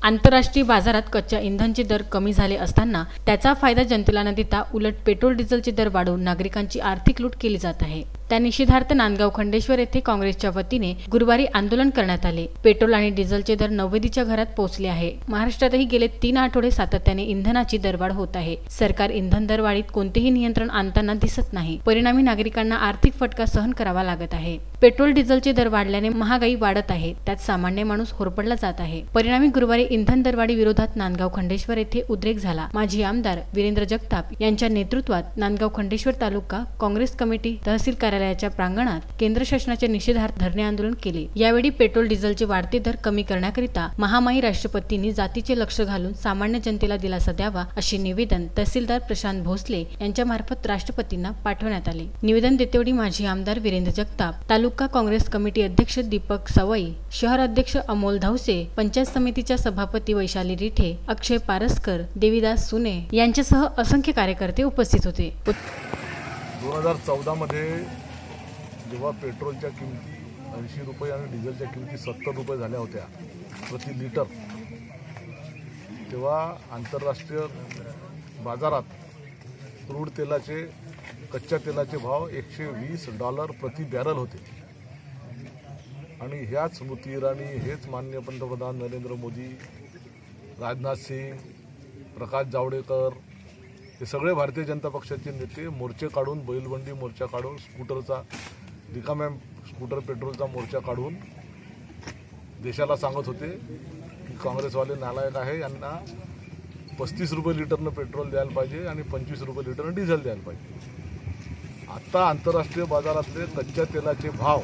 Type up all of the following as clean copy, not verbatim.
आंतरराष्ट्रीय बाजारात कच्च्या इंधनाचे दर कमी झाले असताना त्याचा फायदा जनतेला न देता उलट पेट्रोल डिझेलचे दर वाढवून नागरिकांची आर्थिक लूट केली जात आहे। त्या निषेधार्थ नांदगाव खंडेश्वर येथे काँग्रेसच्या वतीने गुरुवारी आंदोलन करण्यात आले। पेट्रोल आणि डिझेलचे दर 90च्या घरात पोहोचले आहे। महाराष्ट्रातही गेले 3 आठवडे सातत्याने इंधनाची दरवाढ होत आहे। सरकार इंधन दरवाढीत कोणतेही नियंत्रण आणताना दिसत नाही। परिणामी नागरिकांना आर्थिक फटका सहन करावा लागत आहे। पेट्रोल डिझेलचे दर वाढल्याने महागाई वाढत आहे, त्यात सामान्य माणूस होरपळला जात आहे। परिणामी गुरुवारी इंधन दरवाढी विरोधात नांदगाव खंडेश्वर येथे उद्रेक झाला। माजी आमदार वीरेंद्र जगताप यांच्या नेतृत्वात नांदगाव खंडेश्वर तालुका काँग्रेस कमिटी तहसील कार्यालयाच्या प्रांगणात केंद्र शासनाच्या निषेधार्थ धरणे आंदोलन केले। यावेळी पेट्रोल डिझेलचे वाढते दर कमी करण्याकरिता महामाई राष्ट्रपतींनी जातीचे लक्ष घालून सामान्य जनतेला दिलासा द्यावा असे निवेदन तहसीलदार प्रशांत भोसले यांच्या मार्फत राष्ट्रपतींना पाठवण्यात आले। निवेदन देतेवेळी माजी आमदार वीरेंद्र जगताप, तालुका काँग्रेस कमिटी अध्यक्ष दीपक सवई, शहर अध्यक्ष अमोल धावसे, पंचायत समितीच्या सभापती वैशाली रिठे, अक्षय पारसकर, देवीदास सुने यांच्यासह असंख्य कार्यकर्ते उपस्थित होते। 2014 मध्ये जेव्हा पेट्रोलच्या किमती 80 रुपये आणि डिझेलच्या किमती 70 रुपये झाल्या होत्या प्रति लिटर, तेव्हा आंतरराष्ट्रीय बाजारात क्रूड तेलाचे, कच्च्या तेलाचे भाव $120 प्रति बॅरल होते। आणि ह्याच स्मृती इराणी, हेच माननीय पंतप्रधान नरेंद्र मोदी, राजनाथ सिंग, प्रकाश जावडेकर हे सगळे भारतीय जनता पक्षाचे नेते मोर्चे काढून, बैलबंडी मोर्चा काढून, स्कूटरचा रिकाम्या स्कूटर पेट्रोलचा मोर्चा काढून देशाला सांगत होते की काँग्रेसवाले नालायक आहे, यांना 35 रुपये लिटरनं पेट्रोल द्यायला पाहिजे आणि 25 रुपये लिटरनं डिझेल द्यायला पाहिजे। आता आंतरराष्ट्रीय बाजारातले कच्च्या तेलाचे भाव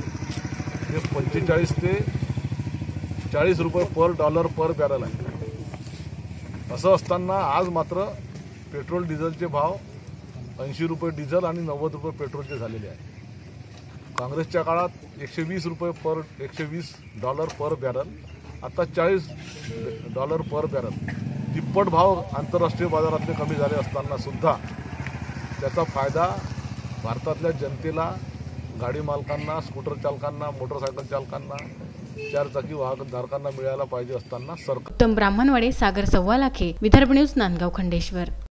हे 45 ते 40 रुपये पर डॉलर पर बॅरल आहे। असं असताना आज मात्र पेट्रोल डिझेलचे भाव 80 रुपये डिझेल आणि 90 रुपये पेट्रोलचे झालेले आहे। काँग्रेसच्या काळात $120 पर बॅरल, आता $40 पर बॅरल, तिप्पट भाव आंतरराष्ट्रीय बाजारातले कमी झाले असताना सुद्धा त्याचा फायदा भारतातल्या जनतेला, गाडी मालकांना, स्कूटर चालकांना, मोटरसायकल चालकांना, चारचाकी वाहनधारकांना मिळायला पाहिजे असताना सरकार। उत्तम ब्राह्मणवाडे, सागर सव्वालाखे, विदर्भ न्यूज, नांदगाव खंडेश्वर।